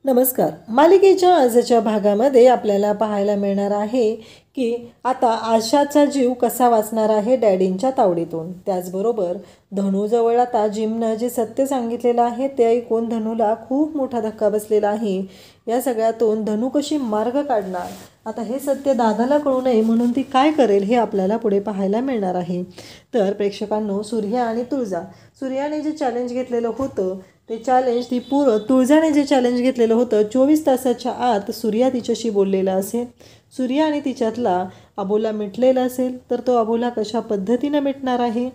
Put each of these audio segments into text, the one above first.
नमस्कार. मालिकेच्या आजच्या भागामध्ये आपल्याला पाहायला मिळणार आहे की आता आशाचा जीव कसा वाचणार आहे डॅडींच्या तावडीतून. त्याचबरोबर धनूजवळ आता जिमनं जे सत्य सांगितलेलं आहे ते ऐकून धनूला खूप मोठा धक्का बसलेला आहे. या सगळ्यातून धनू कशी मार्ग काढणार, आता हे सत्य दादाला कळू नये म्हणून ती काय करेल हे आपल्याला पुढे पाहायला मिळणार आहे. तर प्रेक्षकांनो, सूर्या आणि तुळजा, सूर्याने जे चॅलेंज घेतलेलं होतं ते चॅलेंज तुळजाने जे चॅलेंज घेतलेलं होतं 24 तासाच्या आत सूर्या तिच्याशी बोललेला असेल, सूर्या आणि तिच्यातला अबोला मिटलेला असेल, तर तो अबोला कशा पद्धतीनं मिटणार आहे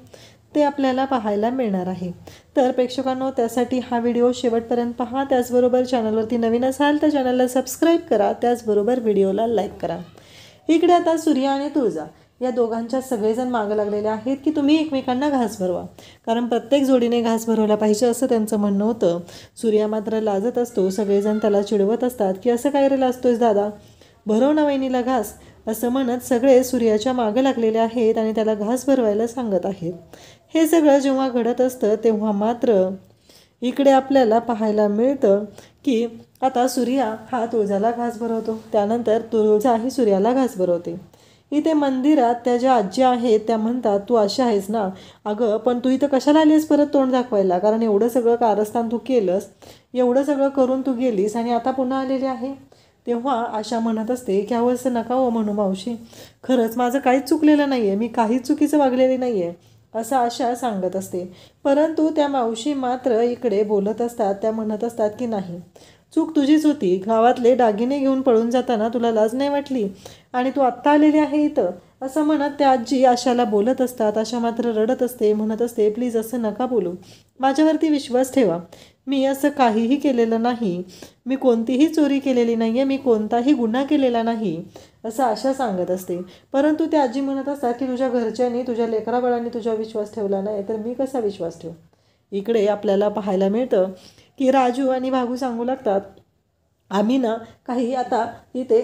ते आपल्याला पाहायला मिळणार आहे. तर प्रेक्षकांनो, त्यासाठी हा व्हिडिओ शेवटपर्यंत पहा. त्याचबरोबर चॅनलवरती नवीन असाल तर चॅनलला सबस्क्राईब करा, त्याचबरोबर व्हिडिओला लाईक करा. इकडे आता सूर्या आणि तुळजा या दोघांच्या सगळेजण मागं लागलेले आहेत की तुम्ही एकमेकांना घास भरवा, कारण प्रत्येक जोडीने घास भरवला पाहिजे असं त्यांचं म्हणणं होतं. सूर्या मात्र लाजत असतो. सगळेजण त्याला चिडवत असतात की असं काय रे लाजतोयस दादा, भरव ना वहिनीला घास, असं म्हणत सगळे सूर्याच्या मागं लागलेले आहेत आणि त्याला घास भरवायला सांगत आहेत. हे सगळं जेव्हा घडत असतं तेव्हा मात्र इकडे आपल्याला पाहायला मिळतं की आता सूर्या हा तुळजाला घास भरवतो, त्यानंतर तुळजा ही सूर्याला घास भरवते. इथे मंदिरात त्या ज्या आजी आहेत त्या म्हणतात, तू अशी आहेस ना, अगं पण तू इथं कशाला आलीस परत तोंड दाखवायला, कारण एवढं सगळं कारस्थान तू केलंस, एवढं सगळं करून तू गेलीस आणि आता पुन्हा आलेली आहे. तेव्हा आशा म्हणत असते की अहो असं नका हो म्हणू मावशी, खरंच माझं काहीच चुकलेलं नाही आहे, मी काहीच चुकीचं वागलेली नाही आहे असं आशा सांगत असते. परंतु त्या मावशी मात्र इकडे बोलत असतात, त्या म्हणत असतात की नाही, चूक तुझीच होती, गावातले दागिने घेऊन पळून जाताना तुला लाज नाही वाटली आणि तू आत्ता आलेली आहे इथं, असं म्हणत त्या आजी आशाला बोलत असतात. आशा मात्र रडत असते, म्हणत असते प्लीज असं नका बोलू, माझ्यावरती विश्वास ठेवा, मी असं काहीही केलेलं नाही, मी कोणतीही चोरी केलेली नाही आहे, मी कोणताही गुन्हा केलेला नाही असं आशा सांगत असते. परंतु त्या आजी म्हणत असतात की तुझ्या घरच्यांनी, तुझ्या लेकराबाळांनी तुझ्या विश्वास ठेवला नाही तर मी कसा विश्वास ठेवू. इकडे आपल्याला पाहायला मिळतं की राजू आणि भागू सांगू लागतात, आम्ही ना काही आता इथे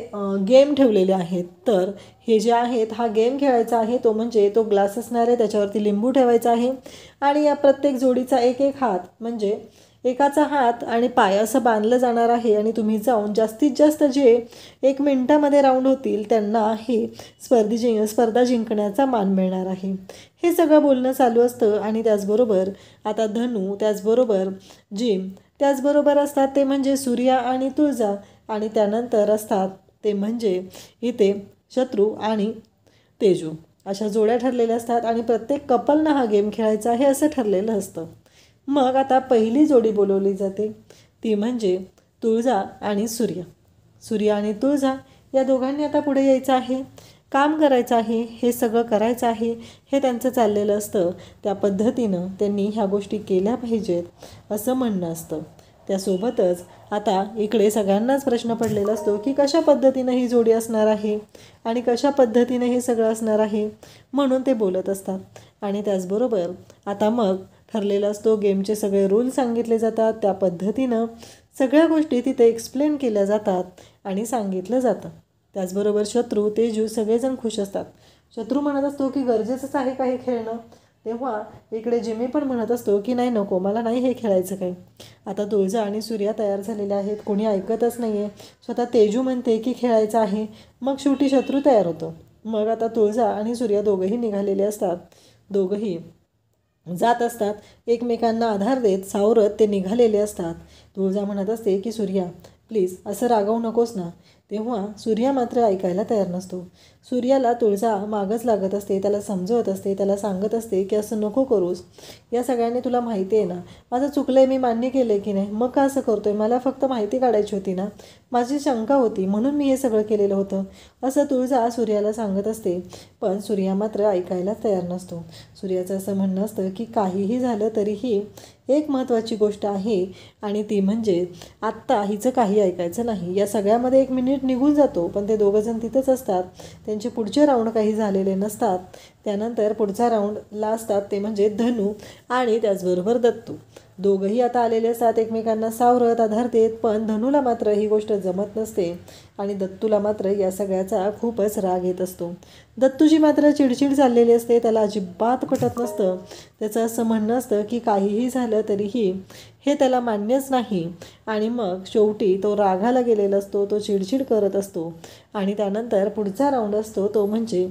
गेम ठेवलेले आहेत, तर हे जे आहेत हा गेम खेळायचा आहे, तो म्हणजे तो ग्लास असणार आहे, त्याच्यावरती लिंबू ठेवायचा आहे आणि या प्रत्येक जोडीचा एक एक हात म्हणजे एकाचा हात आणि पाय असं बांधलं जाणार आहे आणि तुम्ही जाऊन जास्तीत जास्त जे 1 मिनिटामध्ये राऊंड होतील त्यांना हे स्पर्धा जिंकण्याचा मान मिळणार आहे. हे सगळं बोलणं चालू असतं आणि त्याचबरोबर आता धनू, त्याचबरोबर जिम, त्याचबरोबर असतात ते म्हणजे सूर्या आणि तुळजा आणि त्यानंतर असतात ते म्हणजे इथे शत्रू आणि तेजू, अशा जोड्या ठरलेल्या असतात आणि प्रत्येक कपलनं हा गेम खेळायचा आहे असं ठरलेलं असतं. मग आता पहिली जोडी बोलवली जाते, ती म्हणजे तुळजा आणि सूर्या. सूर्या आणि तुळजा या दोघांनी आता पुढे यायचं आहे, काम करायचं आहे, हे सगळं करायचं आहे, हे त्यांचं चाललेलं असतं. त्या पद्धतीनं त्यांनी ह्या गोष्टी केल्या पाहिजेत असं म्हणणं असतं. त्यासोबतच आता इकडे सगळ्यांनाच प्रश्न पडलेला असतो की कशा पद्धतीनं ही जोडी असणार आहे आणि कशा पद्धतीनं हे सगळं असणार आहे, म्हणून ते बोलत असतात. आणि त्याचबरोबर आता मग ठरलेला असतो, गेमचे सगळे रूल सांगितले जातात, त्या पद्धतीनं सगळ्या गोष्टी तिथे एक्सप्लेन केल्या जातात आणि सांगितलं जातं. त्याचबरोबर शत्रू, तेजू सगळेजण खुश असतात. शत्रू म्हणत असतो की गरजेचंच आहे का हे खेळणं, तेव्हा इकडे जिमी पण म्हणत असतो की नाही नको, मला नाही हे खेळायचं काही. आता तुळजा आणि सूर्या तयार झालेले आहेत, कोणी ऐकतच नाही आहे. स्वतः तेजू म्हणते की खेळायचं आहे, मग शेवटी शत्रू तयार होतो. मग आता तुळजा आणि सूर्या दोघंही निघालेले असतात, दोघंही जात असतात, एकमेकांना आधार देत सावरत ते निघालेले असतात. तुळजा म्हणत असते की सूर्या प्लीज असं रागवू नकोस ना, तेव्हा सूर्या मात्र ऐकायला तयार नसतो. सूर्याला तुळजा मागच लागत असते, त्याला समजवत असते, त्याला सांगत असते की असं नको करूस, या सगळ्यांनी तुला माहिती आहे ना माझं चुकलं आहे, मी मान्य केलं आहे की नाही, मग का असं करतोय, मला फक्त माहिती काढायची होती ना, माझी शंका होती म्हणून मी हे सगळं केलेलं होतं असं तुळजा सूर्याला सांगत असते. पण सूर्या मात्र ऐकायला तयार नसतो. सूर्याचं असं म्हणणं असतं की काहीही झालं तरीही एक महत्त्वाची गोष्ट आहे आणि ती म्हणजे आत्ता हिचं काही ऐकायचं नाही. या सगळ्यामध्ये 1 मिनिट निघून जातो पण ते दोघंजण तिथंच असतात, त्यांचे पुढचे राऊंड काही झालेले नसतात. त्यानंतर पुढचा राऊंडला असतात ते म्हणजे धनू आणि त्याचबरोबर दत्तू, दोघंही आता आलेले असतात, एकमेकांना सावरत आधार देत. पण धनूला मात्र ही गोष्ट जमत नसते आणि दत्तूला मात्र या सगळ्याचा खूपच राग येत असतो. दत्तूची मात्र चिडचिड चाललेली असते, त्याला अजिबात पटत नसतं. त्याचं असं म्हणणं असतं की काहीही झालं तरीही हे त्याला मान्यच नाही आणि मग शेवटी तो रागाला गेलेला असतो, तो चिडचिड करत असतो आणि त्यानंतर पुढचा राऊंड असतो तो म्हणजे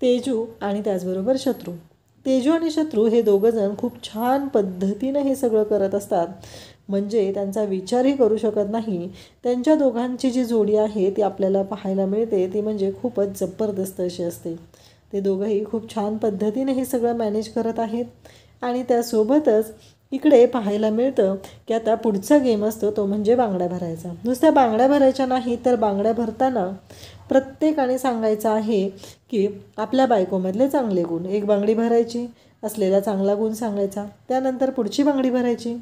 तेजू आणि त्याचबरोबर शत्रू. तेजू आणि शत्रू हे दोघंजण खूप छान पद्धतीनं हे सगळं करत असतात, म्हणजे त्यांचा विचारही करू शकत नाही. त्यांच्या दोघांची जी जोडी आहे ती आपल्याला पाहायला मिळते ती म्हणजे खूपच जबरदस्त अशी असते. ते दोघंही खूप छान पद्धतीने हे सगळं मॅनेज करत आहेत आणि त्यासोबतच इकडे पाहायला मिळतं की आता पुढचा गेम असतो तो म्हणजे बांगड्या भरायचा. नुसत्या बांगड्या भरायच्या नाही तर बांगड्या भरताना प्रत्येकाने सांगायचं आहे की आपल्या बायकोमधले चांगले गुण. एक बांगडी भरायची, असलेला चांगला गुण सांगायचा, त्यानंतर पुढची बांगडी भरायची,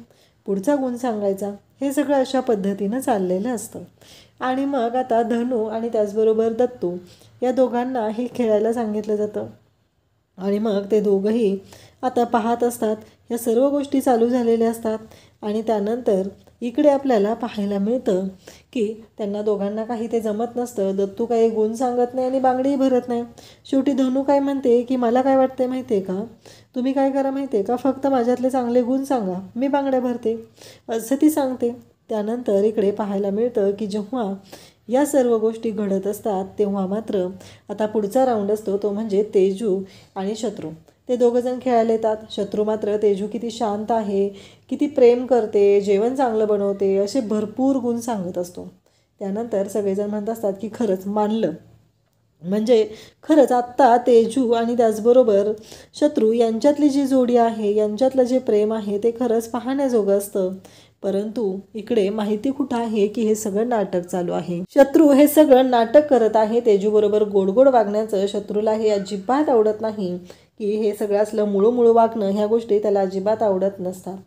पुढचा गुण सांगायचा. हे सगळं अशा पद्धतीनं चाललेलं असतं. आणि मग आता धनू आणि त्याचबरोबर दत्तू या दोघांना हे खेळायला सांगितलं जातं आणि मग ते दोघंही आता पाहत असतात. या सर्व गोष्टी चालू झालेल्या असतात आणि त्यानंतर इकडे आपल्याला पाहायला मिळतं की त्यांना दोघांना काही ते जमत नसतं. दत्तू काही गुण सांगत नाही आणि बांगडीही भरत नाही. शेवटी धनू काय म्हणते की मला काय वाटते माहिती आहे का, तुम्ही काय करा माहिती आहे का, फक्त माझ्यातले चांगले गुण सांगा, मी बांगड्या भरते, असं ती सांगते. त्यानंतर इकडे पाहायला मिळतं की जेव्हा या सर्व गोष्टी घडत असतात तेव्हा मात्र आता पुढचा राऊंड असतो तो म्हणजे तेजू आणि शत्रू. ते दोघंजण खेळायला येतात. शत्रू मात्र तेजू किती शांत आहे, किती प्रेम करते, जेवण चांगलं बनवते, असे भरपूर गुण सांगत असतो. त्यानंतर सगळेजण म्हणत असतात की खरंच मानलं, म्हणजे खरंच आत्ता तेजू आणि त्याचबरोबर शत्रू यांच्यातली जी जोडी आहे, यांच्यातलं जे प्रेम आहे ते खरंच पाहण्याजोगं असतं. परंतु इकडे माहिती कुठं आहे की हे सगळं नाटक चालू आहे. शत्रू हे सगळं नाटक करत आहे. तेजूबरोबर गोड गोड वागण्याचं शत्रूला हे अजिबात आवडत नाही, की हे सगळं असलं मुळू वागणं ह्या गोष्टी त्याला अजिबात आवडत नसतात.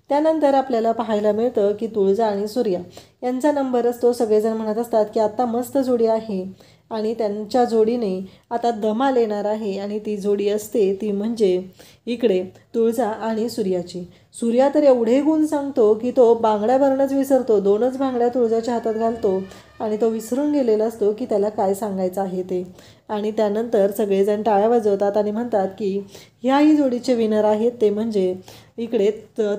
त्यानंतर आपल्याला पाहायला मिळतं की तुळजा आणि सूर्या यांचा नंबर असतो. सगळेजण म्हणत असतात की आता मस्त जोडी आहे आणि त्यांच्या जोडीने आता धमाल येणार आहे आणि ती जोडी असते ती म्हणजे इकडे तुळजा आणि सूर्याची. सूर्या तर एवढे गुण सांगतो की तो बांगड्या भरणंच विसरतो. 2च बांगड्या तुळजाच्या हातात घालतो आणि तो विसरून गेलेला असतो की त्याला काय सांगायचं आहे ते. आणि त्यानंतर सगळेजण टाळ्या वाजवतात आणि म्हणतात की ह्याही जोडीचे विनर आहेत ते म्हणजे इकडे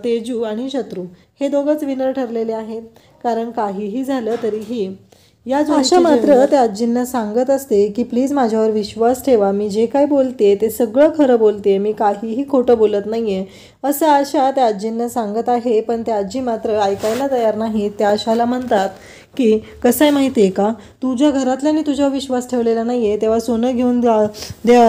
तेजू आणि शत्रू हे दोघंच विनर ठरलेले आहेत. कारण काहीही झालं तरीही या जोडीची मात्र त्या आजींना सांगत असते की प्लीज माझ्यावर विश्वास ठेवा, मी जे काय बोलते ते सगळं खरं बोलते, मी काहीही खोटं बोलत नाही आहे, असं आशा त्या आजींना सांगत आहे. पण त्या आजी मात्र ऐकायला तयार नाही. त्या आशाला म्हणतात की कसं आहे माहिती आहे का, तुझ्या घरातल्याने तुझ्यावर विश्वास ठेवलेला नाही आहे, तेव्हा सोनं घेऊन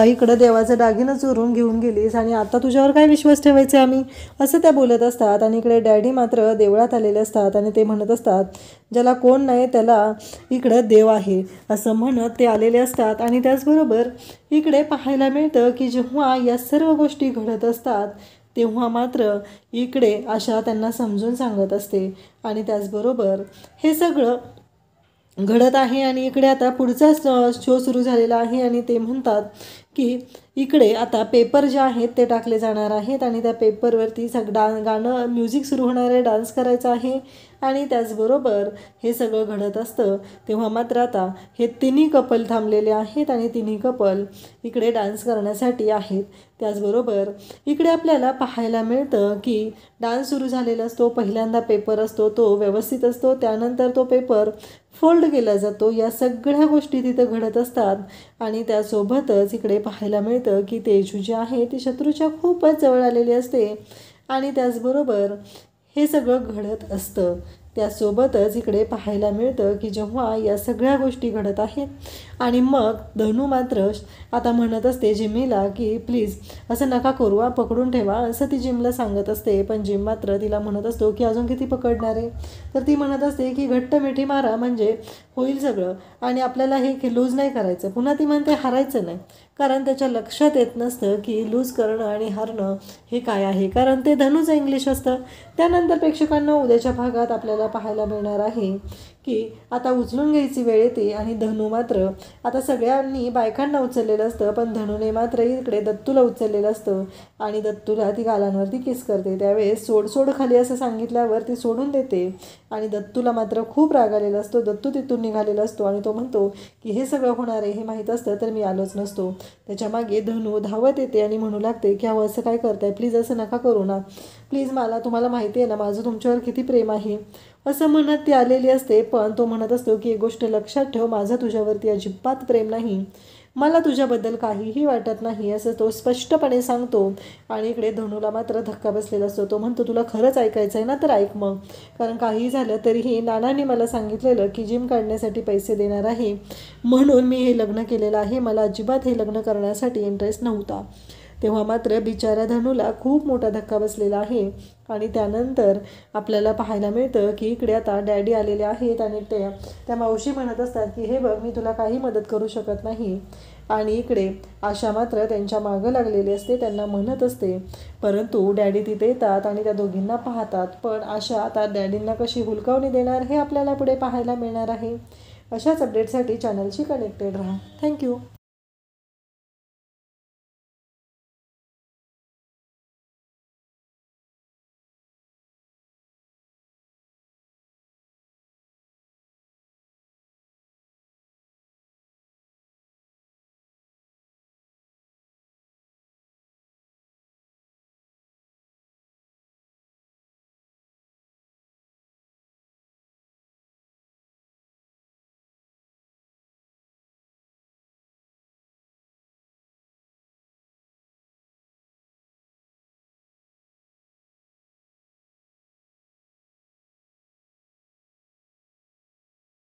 इकडं देवाचं दागिनं चोरून घेऊन गेलीस आणि आता तुझ्यावर काय विश्वास ठेवायचे आम्ही, असं त्या बोलत असतात. आणि इकडे डॅडी मात्र देवळात आलेले असतात आणि ते म्हणत असतात ज्याला कोण नाही त्याला इकडं देव आहे असं म्हणत ते आलेले असतात. आणि त्याचबरोबर इकडे पाहायला मिळतं की जेव्हा या सर्व गोष्टी घडत असतात तेव्हा मात्र इकडे आशा त्यांना समजून सांगत असते आणि त्याचबरोबर हे सगळं घडत आहे. आणि इकडे आता पुढचा शो सुरू झालेला आहे आणि ते म्हणतात की इकडे आता पेपर जे आहेत ते टाकले जाणार आहेत आणि त्या पेपरवरती गाणं म्युझिक सुरू होणार आहे, डान्स करायचा आहे. आणि त्याचबरोबर हे सगळं घडत असतं तेव्हा मात्र आता हे तिन्ही कपल थांबलेले आहेत आणि तिन्ही कपल इकडे डान्स करण्यासाठी आहेत. त्याचबरोबर इकडे आपल्याला पाहायला मिळतं की डान्स सुरू झालेला असतो. पहिल्यांदा पेपर असतो तो व्यवस्थित असतो, त्यानंतर तो पेपर फोल्ड केला जातो. या सगळ्या गोष्टी तिथं घडत असतात आणि त्यासोबतच इकडे पाहायला मिळतं की तेजू जी आहे ती शत्रूच्या खूपच जवळ आलेली असते आणि त्याचबरोबर हे सगळं घडत असतं. त्यासोबतच इकडे पाहायला मिळतं की जेव्हा या सगळ्या गोष्टी घडत आहेत आणि मग धनू मात्र आता म्हणत असते जिमीला की प्लीज असं नका करू, पकडून ठेवा, असं ती जिमला सांगत असते. पण जिम मात्र तिला म्हणत असतो की अजून किती पकडणार आहे, तर ती म्हणत असते की घट्ट मिठी मारा म्हणजे होईल सगळं आणि आपल्याला हे लूज नाही करायचं. पुन्हा ती म्हणते हारायचं नाही, कारण त्याच्या लक्षात येत नसतं की लूज करणं आणि हारणं हे काय आहे, कारण ते धनूचं इंग्लिश असतं. त्यानंतर प्रेक्षकांना उद्याच्या भागात आपल्याला पाहायला मिळणार आहे की आता उचलून घ्यायची वेळ येते आणि धनू मात्र आता सगळ्यांनी बायकांना उचललेलं असतं पण धनूने मात्र इकडे दत्तूला उचललेलं असतं आणि दत्तूला ती गालांवरती किस करते. त्यावेळेस सोड खाली असं सांगितल्यावर ती सोडून देते आणि दत्तूला मात्र खूप राग आलेला असतो. दत्तू तिथून निघालेला असतो आणि तो म्हणतो की हे सगळं होणार आहे हे माहीत असतं तर मी आलोच नसतो. त्याच्या मागे धनू धावत येते आणि म्हणू लागते की अहो असं काय करताय, प्लीज असं नका करू ना, प्लीज तुम्हाला माहिती आहे ना माझं तुमच्यावर किती प्रेम आहे असं म्हणत ती आलेली असते. पण तो म्हणत असतो की एक गोष्ट लक्षात ठेव, माझं तुझ्यावरती अजिबात प्रेम नाही, मला तुझ्याबद्दल काहीही वाटत नाही असं तो स्पष्टपणे सांगतो. आणि इकडे धनुला मात्र धक्का बसलेला असतो. तो म्हणतो तुला खरंच ऐकायचं आहे ना तर ऐक मग, कारण काही झालं तरीही नानाने मला सांगितलेलं की जिम काढण्यासाठी पैसे देणार आहे म्हणून मी हे लग्न केलेलं आहे, मला अजिबात हे लग्न करण्यासाठी इंटरेस्ट नव्हता. तेव्हा मात्र बिचाऱ्या धनुला खूप मोठा धक्का बसलेला आहे. आणि त्यानंतर आपल्याला पाहायला मिळतं की इकडे आता डॅडी आलेले आहेत आणि त्या मावशी म्हणत असतात की हे बघ मी तुला काही मदत करू शकत नाही. आणि इकडे आशा मात्र त्यांच्या मागं लागलेली असते, त्यांना म्हणत असते. परंतु डॅडी तिथे येतात आणि त्या दोघींना पाहतात. पण आशा आता डॅडींना कशी हुलकावणी देणार हे आपल्याला पुढे पाहायला मिळणार आहे. अशाच अपडेटसाठी चॅनलशी कनेक्टेड राहा. थँक्यू.